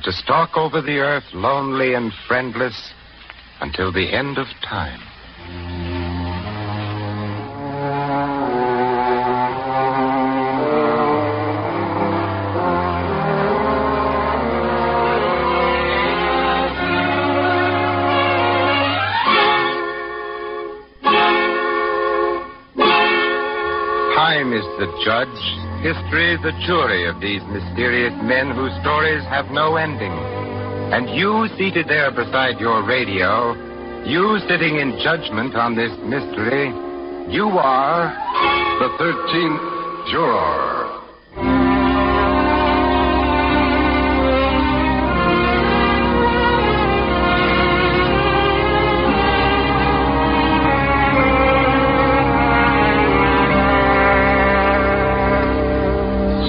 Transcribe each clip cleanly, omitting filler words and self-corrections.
but to stalk over the earth lonely and friendless until the end of time. Time is the judge, history the jury of these mysterious men whose stories have no ending. And you seated there beside your radio, you sitting in judgment on this mystery, you are the 13th juror.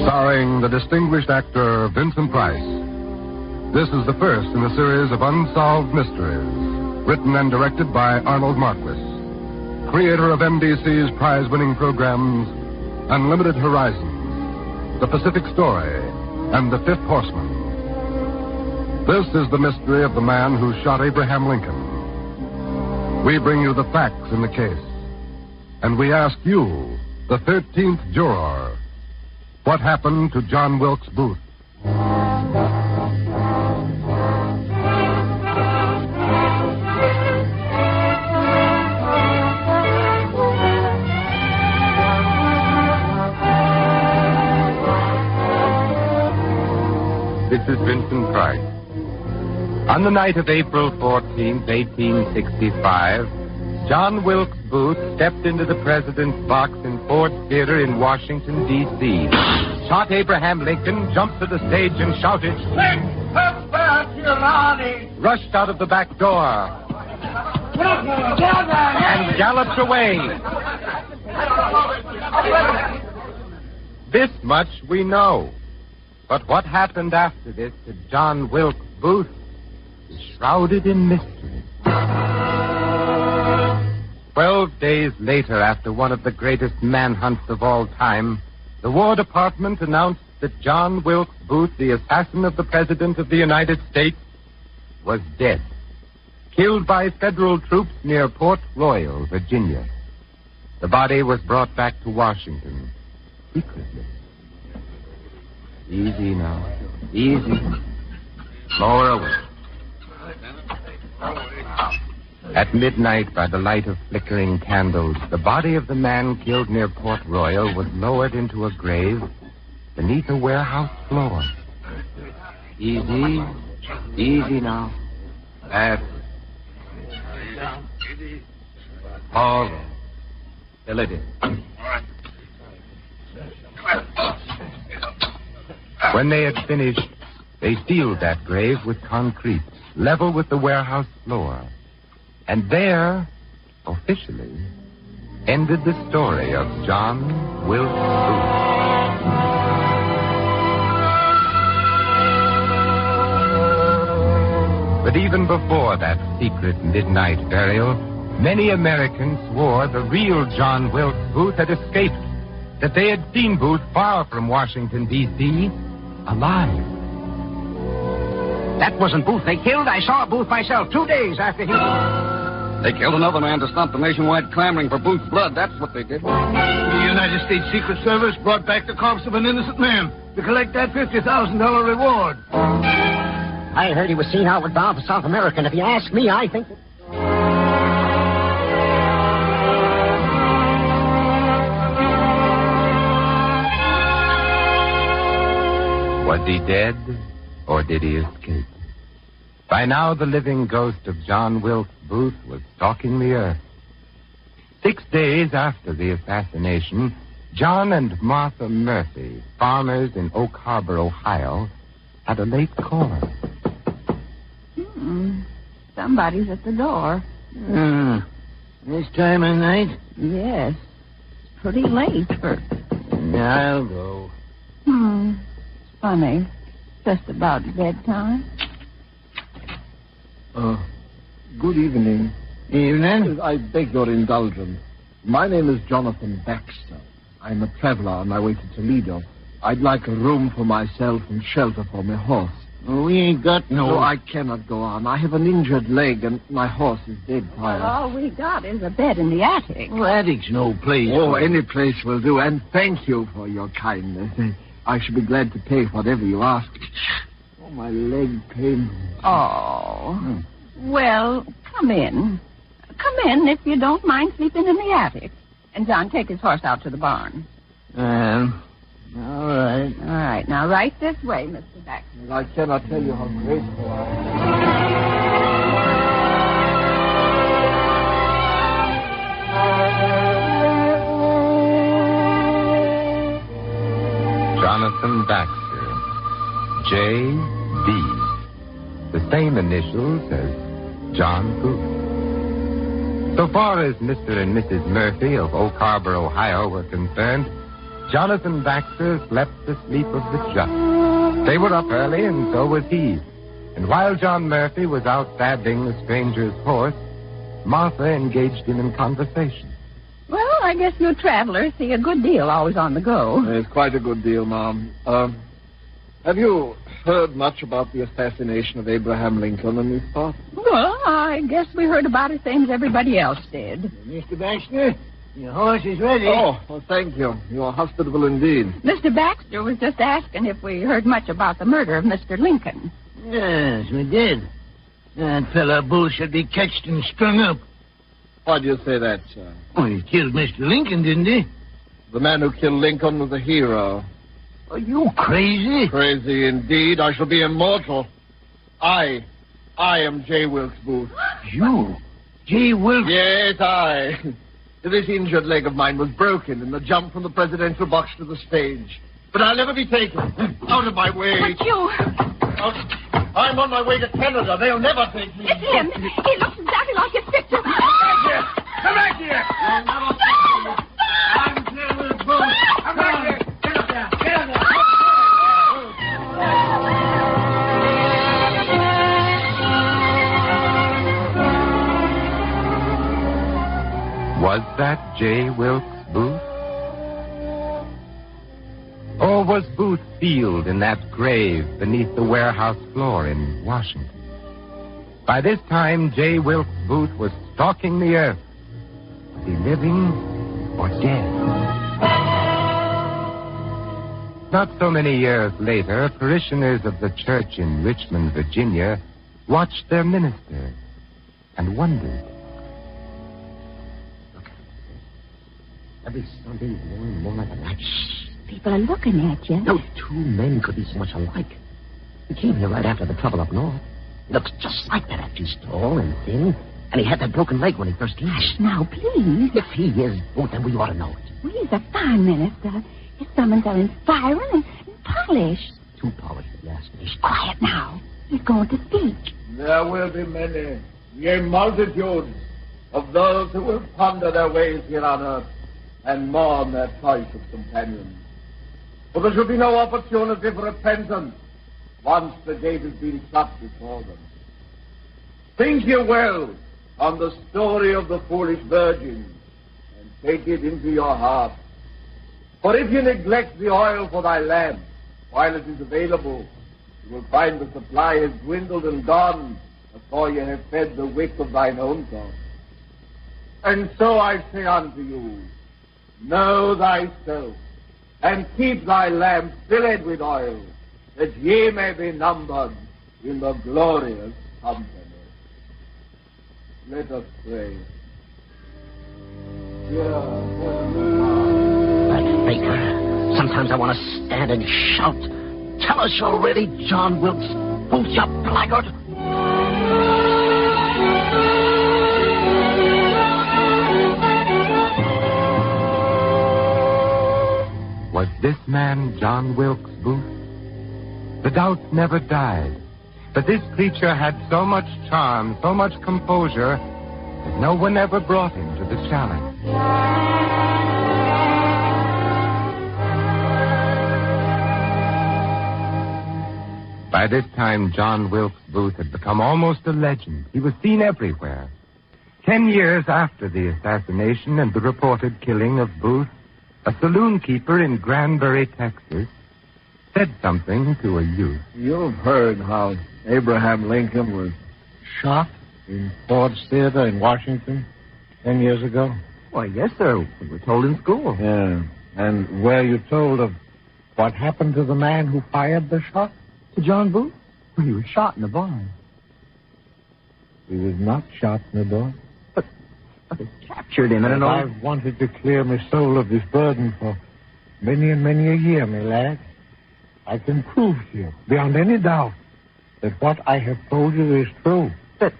Starring the distinguished actor Vincent Price. This is the first in a series of unsolved mysteries, written and directed by Arnold Marquis, creator of NBC's prize-winning programs Unlimited Horizons, The Pacific Story, and The Fifth Horseman. This is the mystery of the man who shot Abraham Lincoln. We bring you the facts in the case, and we ask you, the 13th juror, what happened to John Wilkes Booth? This is Vincent Price. On the night of April 14th, 1865, John Wilkes Booth stepped into the president's box in Ford's Theater in Washington, D.C., shot Abraham Lincoln, jumped to the stage and shouted, rushed out of the back door, and galloped away. This much we know. But what happened after this to John Wilkes Booth is shrouded in mystery. 12 days later, after one of the greatest manhunts of all time, the War Department announced that John Wilkes Booth, the assassin of the President of the United States, was dead, killed by federal troops near Port Royal, Virginia. The body was brought back to Washington secretly. Easy now. Easy. Lower away. At midnight, by the light of flickering candles, the body of the man killed near Port Royal was lowered into a grave beneath a warehouse floor. Easy. Easy now. That's all. Till it is. When they had finished, they sealed that grave with concrete, level with the warehouse floor. And there, officially, ended the story of John Wilkes Booth. But even before that secret midnight burial, many Americans swore the real John Wilkes Booth had escaped, that they had seen Booth far from Washington, D.C., alive. That wasn't Booth they killed. I saw Booth myself 2 days after he... They killed another man to stop the nationwide clamoring for Booth's blood. That's what they did. The United States Secret Service brought back the corpse of an innocent man to collect that $50,000 reward. I heard he was seen outward bound for South America, and if you ask me, I think... Was he dead, or did he escape? By now, the living ghost of John Wilkes Booth was stalking the earth. 6 days after the assassination, John and Martha Murphy, farmers in Oak Harbor, Ohio, had a late caller. Somebody's at the door. This time of night? Yes. It's pretty late for... I'll go. Funny. Just about bedtime. Good evening. Evening. I beg your indulgence. My name is Jonathan Baxter. I'm a traveler on my way to Toledo. I'd like a room for myself and shelter for my horse. We ain't got no... No, I cannot go on. I have an injured leg, and my horse is dead tired. All we got is a bed in the attic. Well, attic's no place. Oh, any place will do, and thank you for your kindness. I should be glad to pay whatever you ask. Oh, my leg pains. Oh. Well, come in. Come in if you don't mind sleeping in the attic. And John, take his horse out to the barn. All right. All right. Now, right this way, Mr. Baxter. I cannot tell you how grateful I am. Jonathan Baxter, J.B. The same initials as John Booth. So far as Mr. and Mrs. Murphy of Oak Harbor, Ohio were concerned, Jonathan Baxter slept the sleep of the just. They were up early, and so was he. And while John Murphy was out saddling the stranger's horse, Martha engaged him in conversation. Well, I guess you travelers see a good deal always on the go. It's quite a good deal, Mom. Have you heard much about the assassination of Abraham Lincoln and his thoughts? Well, I guess we heard about it same as everybody else did. Mr. Baxter, your horse is ready. Oh, well, thank you. You are hospitable indeed. Mr. Baxter was just asking if we heard much about the murder of Mr. Lincoln. Yes, we did. That fella Booth should be catched and strung up. Why do you say that, sir? Oh, he killed Mr. Lincoln, didn't he? The man who killed Lincoln was a hero. Are you crazy? Crazy indeed. I shall be immortal. I am J. Wilkes Booth. You? J. Wilkes? Yes, I. This injured leg of mine was broken in the jump from the presidential box to the stage. But I'll never be taken. Out of my way. But you... I'm on my way to Canada. They'll never take me. It's him. He looks exactly like his picture. Come back here. You'll never take me. I'm J. Wilkes Booth. Come back here. Get up there. Get up there. Was that J. Wilkes Booth? Or was Booth sealed in that grave beneath the warehouse floor in Washington? By this time, J. Wilkes Booth was stalking the earth. Was he living or dead? Not so many years later, parishioners of the church in Richmond, Virginia, watched their minister and wondered. Every Sunday, more like a night. People are looking at you. No two men could be so much alike. He came here right after the trouble up north. He looks just like that after he's tall and thin. And he had that broken leg when he first came. Hush now, please. If he is Booth, then we ought to know it. Well, he's a fine minister. His sermons are inspiring and polished. Too polished, if you ask me. Quiet now. He's going to speak. There will be many, yea, multitudes of those who will ponder their ways here on earth and mourn their choice of companions. For there should be no opportunity for repentance once the gate has been shut before them. Think ye well on the story of the foolish virgin and take it into your heart. For if you neglect the oil for thy lamp while it is available, you will find the supply has dwindled and gone before you have fed the wick of thine own thoughts. And so I say unto you, know thyself, and keep thy lamp filled with oil, that ye may be numbered in the glorious company. Let us pray. That faker. Sometimes I want to stand and shout. Tell us already, John Wilkes Booth, you blackguard. Was this man John Wilkes Booth? The doubts never died. But this creature had so much charm, so much composure, that no one ever brought him to the challenge. By this time, John Wilkes Booth had become almost a legend. He was seen everywhere. 10 years after the assassination and the reported killing of Booth, a saloon keeper in Granbury, Texas, said something to a youth. You've heard how Abraham Lincoln was shot in Ford's Theater in Washington 10 years ago? Why, yes, sir. We were told in school. Yeah. And were you told of what happened to the man who fired the shot? To John Booth? Well, he was shot in the barn. He was not shot in the barn. But they captured him in an old... I've wanted to clear my soul of this burden for many and many a year, my lad. I can prove to you, beyond any doubt, that what I have told you is true. That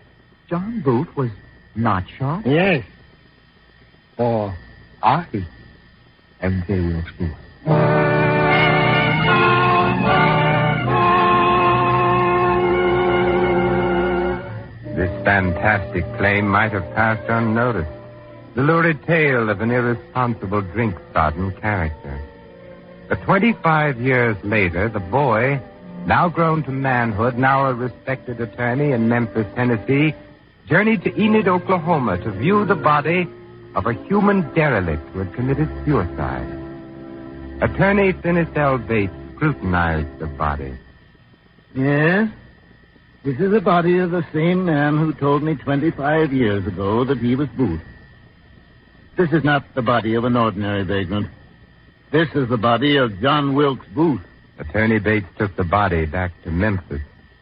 John Booth was not shot? Yes. For I am J. Wilkes Booth. This fantastic claim might have passed unnoticed. The lurid tale of an irresponsible, drink-sodden character. But 25 years later, the boy, now grown to manhood, now a respected attorney in Memphis, Tennessee, journeyed to Enid, Oklahoma to view the body of a human derelict who had committed suicide. Attorney Finis L. Bates scrutinized the body. Yes? This is the body of the same man who told me 25 years ago that he was Booth. This is not the body of an ordinary vagrant. This is the body of John Wilkes Booth. Attorney Bates took the body back to Memphis,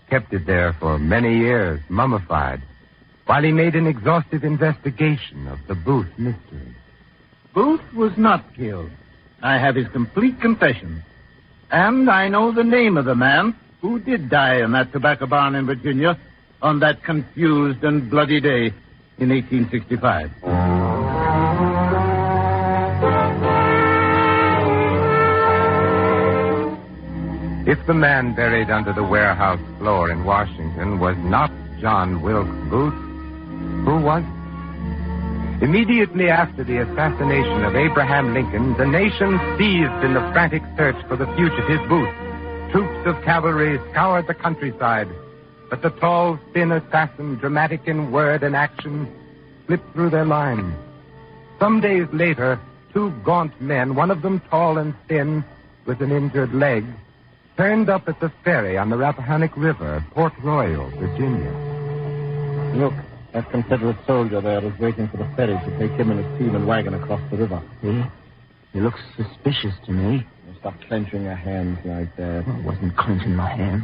kept it there for many years, mummified, while he made an exhaustive investigation of the Booth mystery. Booth was not killed. I have his complete confession. And I know the name of the man who did die in that tobacco barn in Virginia on that confused and bloody day in 1865. If the man buried under the warehouse floor in Washington was not John Wilkes Booth, who was? Immediately after the assassination of Abraham Lincoln, the nation seized in the frantic search for the fugitive Booth. Troops of cavalry scoured the countryside, but the tall, thin assassin, dramatic in word and action, slipped through their lines. Some days later, two gaunt men, one of them tall and thin, with an injured leg, turned up at the ferry on the Rappahannock River at Port Royal, Virginia. Look, that Confederate soldier there is waiting for the ferry to take him and his team and wagon across the river. He looks suspicious to me. Stop clenching your hands like that. I wasn't clenching my hands.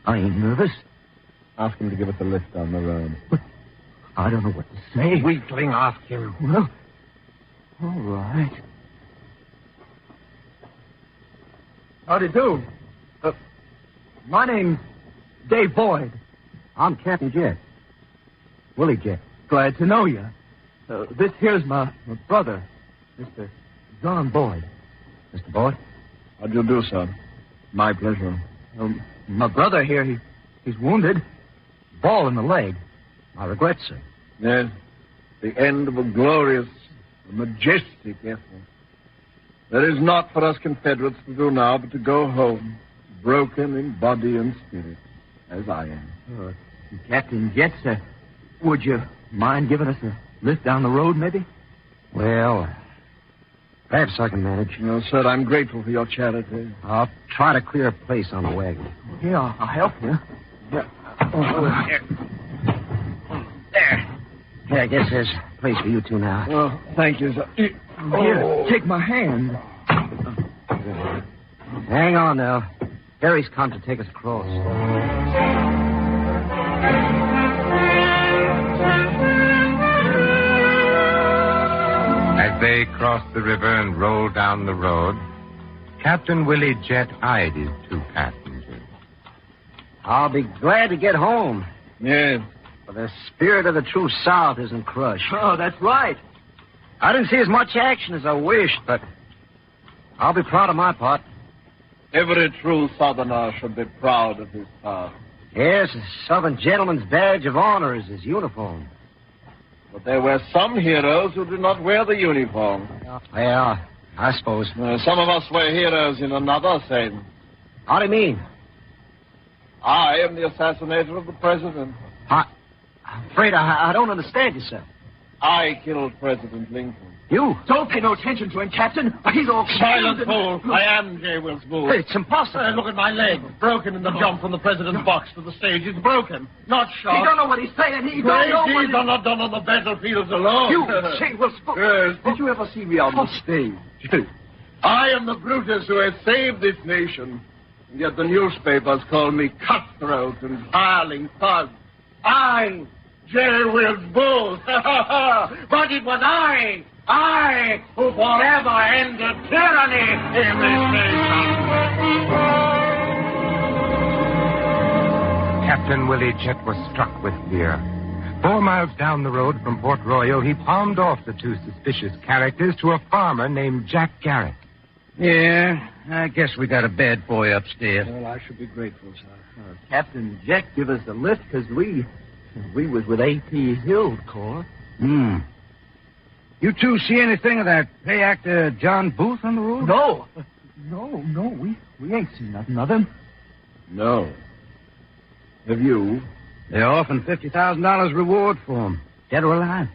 I ain't nervous. Ask him to give us a lift on the road. But I don't know what to say. Weakling, ask him. Well, all right. Howdy do. My name's Dave Boyd. I'm Captain Jet. Willie Jet. Glad to know you. This here's my brother, Mr. John Boyd. Mr. Boyd? How'd you do, son? My pleasure. My brother here, he's wounded. Ball in the leg. My regrets, sir. Yes. The end of a glorious, majestic effort. There is naught for us Confederates to do now but to go home, broken in body and spirit, as I am. Captain Jet, sir, would you mind giving us a lift down the road, maybe? Well, perhaps I can manage. No, sir, I'm grateful for your charity. I'll try to clear a place on the wagon. Here, I'll help you. There. Here, I guess there's a place for you two now. Oh, thank you, sir. Here, take my hand. Hang on now. Harry's come to take us across. As they crossed the river and rolled down the road, Captain Willie Jet eyed his two passengers. I'll be glad to get home. Yes. For the spirit of the true South isn't crushed. Oh, that's right. I didn't see as much action as I wished, but I'll be proud of my part. Every true Southerner should be proud of his part. Yes, a Southern gentleman's badge of honor is his uniform. But there were some heroes who did not wear the uniform. Well, I suppose. Some of us were heroes in another sense. How do you mean? I am the assassinator of the president. I'm afraid I don't understand you, sir. I killed President Lincoln. You? Don't pay no attention to him, Captain. He's all... Silent fool. I am J. Wilkes Booth. It's impossible. Look at my leg. Broken in the jump from the president's box to the stage. It's broken. Not shot. He don't know what he's saying. He don't know what Deeds are not done on the battlefields alone. You, J. Wilkes Booth. Yes. Did you ever see me on the stage? I am the Brutus who has saved this nation. And yet the newspapers call me cutthroat and hireling thug. I, J. Wilkes Booth. But it was I who forever ended tyranny in this nation. Captain Willie Jett was struck with fear. 4 miles down the road from Port Royal, he palmed off the 2 suspicious characters to a farmer named Jack Garrett. Yeah, I guess we got a bad boy upstairs. Well, I should be grateful, sir. Captain Jack give us a lift because we was with A.P. Hill's corps. You two see anything of that play actor John Booth on the road? No, we ain't seen nothing of him. No. Have you? They're offering $50,000 reward for him, dead or alive.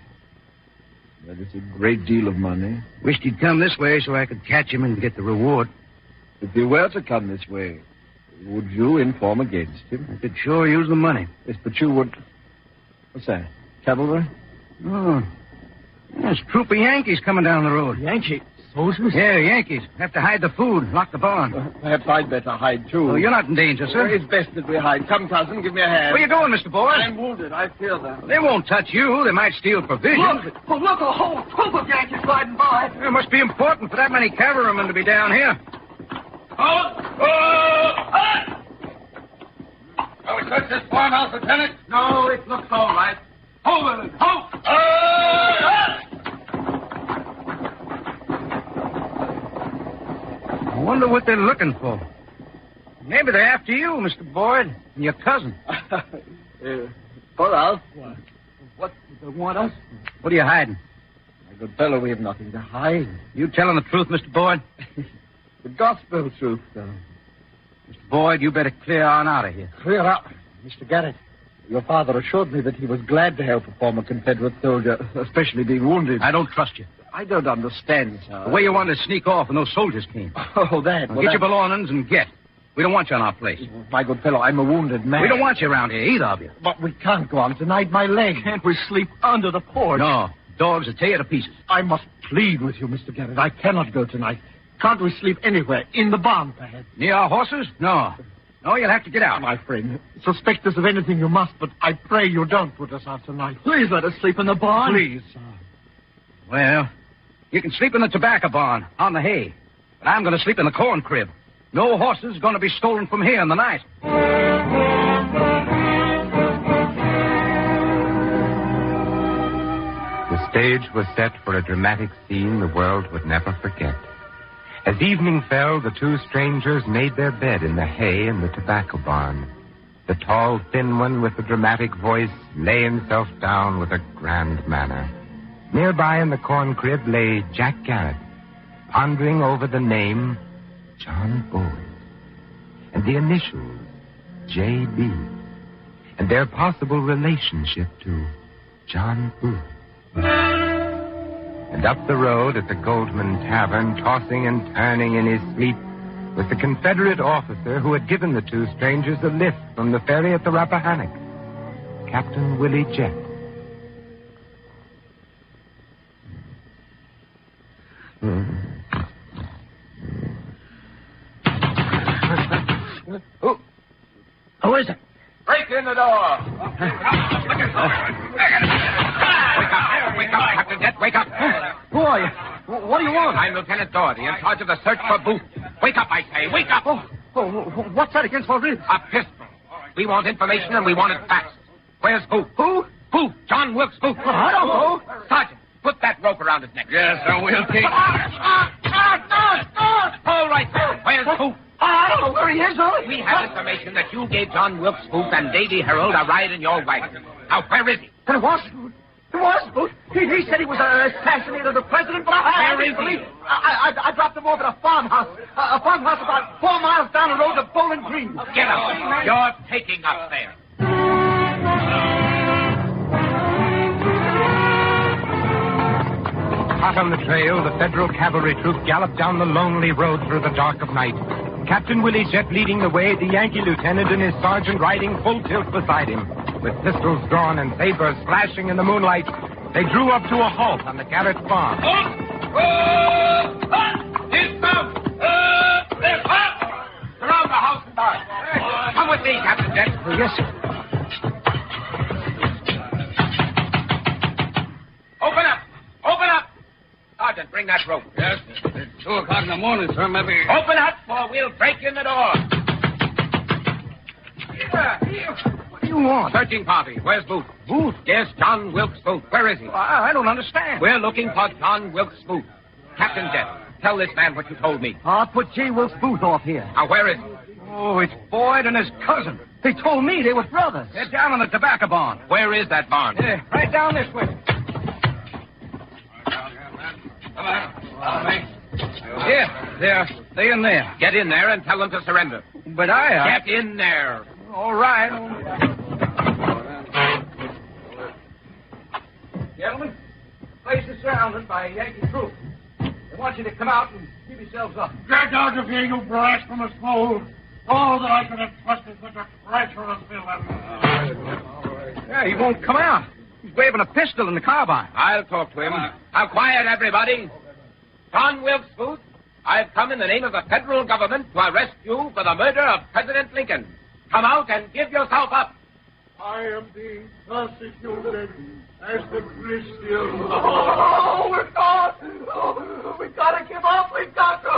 That is a great deal of money. Wished he'd come this way so I could catch him and get the reward. If he were to come this way, would you inform against him? I could sure use the money. Yes, but you would... What's that? Cavalry? Oh. There's a troop of Yankees coming down the road. Yankee soldiers? Yeah, Yankees. Have to hide the food, lock the barn. Perhaps I'd better hide, too. Oh, you're not in danger, sir. It's best that we hide. Come, cousin, give me a hand. Where you going, Mr. Boyd? I'm wounded. I fear them. They won't touch you. They might steal provisions. Look, a whole troop of Yankees riding by. It must be important for that many cavalrymen to be down here. Shall we search this farmhouse, Lieutenant? No, it looks all right. Hold it. I wonder what they're looking for. Maybe they're after you, Mr. Boyd, and your cousin. For us? What, they want us? What are you hiding? My good fellow, we have nothing to hide. You telling the truth, Mr. Boyd? The gospel truth, sir. Mr. Boyd, you better clear on out of here. Clear up. Mr. Garrett, your father assured me that he was glad to help a former Confederate soldier, especially being wounded. I don't trust you. I don't understand, sir. The way you wanted to sneak off when those soldiers came. Oh, that. Well, get your belongings and get. We don't want you on our place. My good fellow, I'm a wounded man. We don't want you around here, either of you. But we can't go on tonight. My leg. Can't we sleep under the porch? No. Dogs will tear you to pieces. I must plead with you, Mr. Garrett. I cannot go tonight. Can't we sleep anywhere? In the barn, perhaps? Near our horses? No. No, you'll have to get out. My friend, suspect us of anything you must, but I pray you don't put us out tonight. Please let us sleep in the barn. Please, sir. Well, you can sleep in the tobacco barn on the hay. But I'm going to sleep in the corn crib. No horses going to be stolen from here in the night. The stage was set for a dramatic scene the world would never forget. As evening fell, the 2 strangers made their bed in the hay in the tobacco barn. The tall, thin one with the dramatic voice lay himself down with a grand manner. Nearby in the corn crib lay Jack Garrett, pondering over the name John Boyd, and the initials J.B., and their possible relationship to John Booth. And up the road at the Goldman Tavern, tossing and turning in his sleep, was the Confederate officer who had given the 2 strangers a lift from the ferry at the Rappahannock, Captain Willie Jett. Who is it? Break in the door. Wake up, Captain Jett, wake up. Who are you? What do you want? I'm Lieutenant Doherty, in charge of the search for Booth. Wake up, I say, wake up. What's that against my ribs? A pistol. We want information, and we want it fast. Where's Booth? Who? Booth, John Wilkes Booth. I don't know. Sergeant, put that rope around his neck. Yes, sir, Wilkie. All right, where's Booth? I don't know where he is, Ollie. We have information that you gave John Wilkes Booth and Davy Harold a ride in your wagon. Now, where is he? But it was Booth. He said he was assassinated the president, but I Where is he? I dropped him off at a farmhouse. A farmhouse about 4 miles down the road to Bowling Green. Get up. You're taking us there. Hot on the trail, the federal cavalry troop galloped down the lonely road through the dark of night. Captain Willie Jet leading the way, the Yankee lieutenant and his sergeant riding full tilt beside him. With pistols drawn and sabers flashing in the moonlight, they drew up to a halt on the Garrett farm. Dismount! Surround the house and barn. Come with me, Captain Jet. Yes, sir. Open up! Open up! Sergeant, bring that rope. Yes, it's 2 o'clock in the morning, sir. Maybe... Open up or we'll break in the door. Here. What do you want? Searching party. Where's Booth? Booth? Yes, John Wilkes Booth. Where is he? I don't understand. We're looking for John Wilkes Booth. Captain Jet, tell this man what you told me. I put J. Wilkes Booth off here. Now, where is he? Oh, it's Boyd and his cousin. They told me they were brothers. They're down in the tobacco barn. Where is that barn? Yeah, right down this way. Come on, mate. Yeah, they're in there. Get in there and tell them to surrender. But I... Get in there. All right. Gentlemen, the place is surrounded by Yankee troops. They want you to come out and give yourselves up. Get out of here, you blasphemous fool. All that I could have trusted such a treacherous villain. Yeah, he won't come out. He's waving a pistol in the carbine. I'll talk to him. Now, quiet, everybody. John Wilkes Booth, I've come in the name of the federal government to arrest you for the murder of President Lincoln. Come out and give yourself up. I am being persecuted as a Christian. Oh, we're gone. Oh, we've got to give up. We've got to.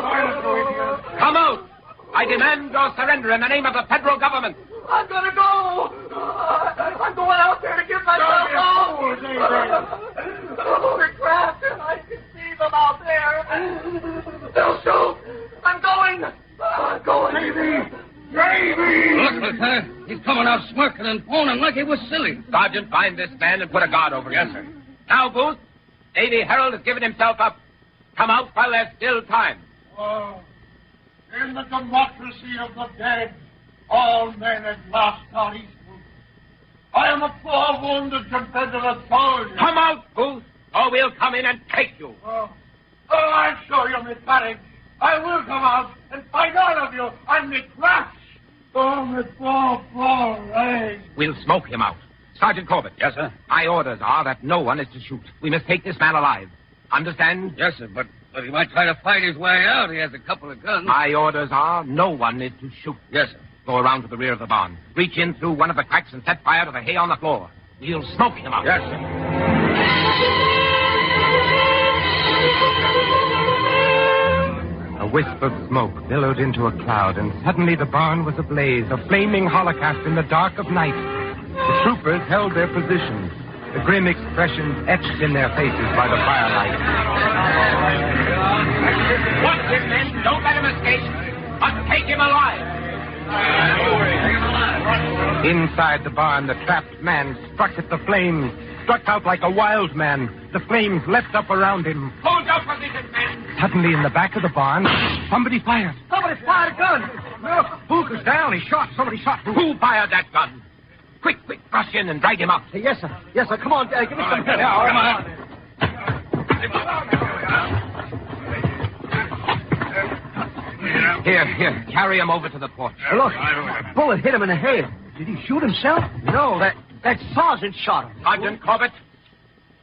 Come out. I demand your surrender in the name of the federal government. I'm going to go. I'm going out there to give myself up. Oh, they're trapped, and I can see them out there. They'll shoot. I'm going. Baby! Look, Lieutenant. He's coming out smirking and foaming like he was silly. Sergeant, find this man and put a guard over him. Yes, sir. Now, Booth, Davy Harold has given himself up. Come out while there's still time. Oh, in the democracy of the dead, all men at last are equal. I am a poor wounded Confederate soldier. Come out, Booth, or we'll come in and take you. Oh, I'll show you my courage. I will come out and fight all of you on me crash. Oh, my poor legs. We'll smoke him out. Sergeant Corbett. Yes, sir. My orders are that no one is to shoot. We must take this man alive. Understand? Yes, sir, but he might try to fight his way out. He has a couple of guns. My orders are no one is to shoot. Yes, sir. Go around to the rear of the barn. Reach in through one of the cracks and set fire to the hay on the floor. We'll smoke him out. Yes, sir. A wisp of smoke billowed into a cloud, and suddenly the barn was ablaze, a flaming holocaust in the dark of night. The troopers held their positions, the grim expressions etched in their faces by the firelight. Watch him, men. Don't let him escape. But take him alive. Inside the barn, the trapped man struck at the flames, struck out like a wild man. The flames leapt up around him. Hold your position, men. Suddenly, in the back of the barn, somebody fired. Somebody fired a gun. Well, Booth is down. He shot. Somebody shot Booth. Who fired that gun? Quick, rush in and drag him up. Yes, sir. Yes, sir. Come on, give me some help. Yeah, come on. Here, carry him over to the porch. Look, a bullet hit him in the head. Did he shoot himself? No, that sergeant shot him. Sergeant Corbett,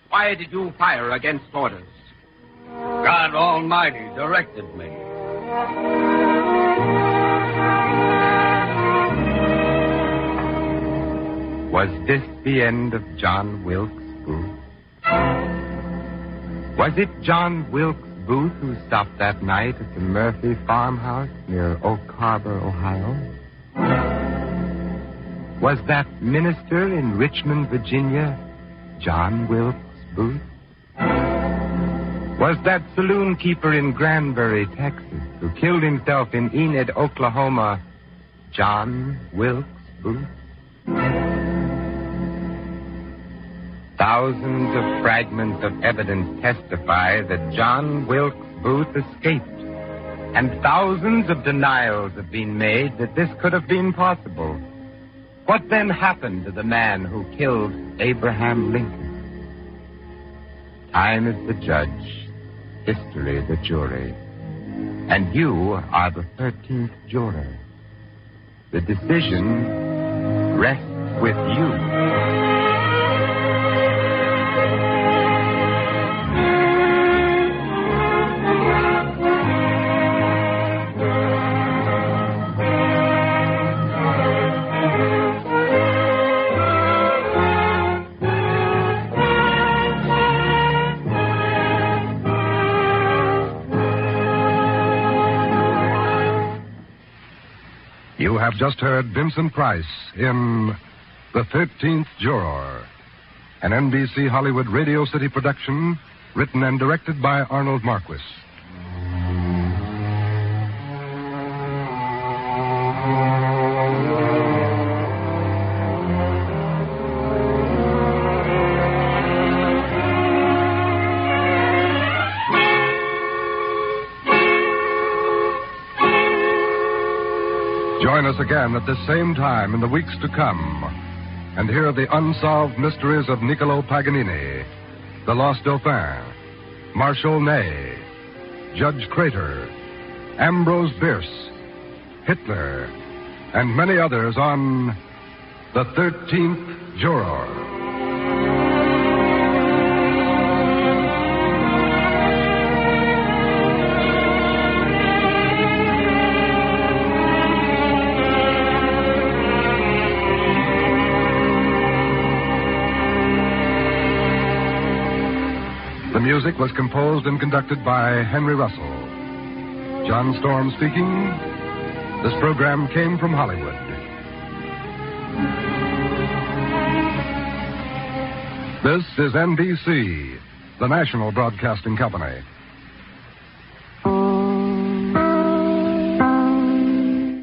why did you fire against orders? God Almighty directed me. Was this the end of John Wilkes Booth? Was it John Wilkes Booth who stopped that night at the Murphy farmhouse near Oak Harbor, Ohio? Was that minister in Richmond, Virginia, John Wilkes Booth? Was that saloon keeper in Granbury, Texas, who killed himself in Enid, Oklahoma, John Wilkes Booth? Thousands of fragments of evidence testify that John Wilkes Booth escaped, and thousands of denials have been made that this could have been possible. What then happened to the man who killed Abraham Lincoln? Time is the judge. history, the jury. And you are the 13th juror. The decision rests with you. You have just heard Vincent Price in The 13th Juror, an NBC Hollywood Radio City production written and directed by Arnold Marquis. Join us again at the same time in the weeks to come and hear the unsolved mysteries of Niccolò Paganini, the Lost Dauphin, Marshal Ney, Judge Crater, Ambrose Bierce, Hitler, and many others on The 13th Juror. The music was composed and conducted by Henry Russell. John Storm speaking. This program came from Hollywood. This is NBC, the national broadcasting company.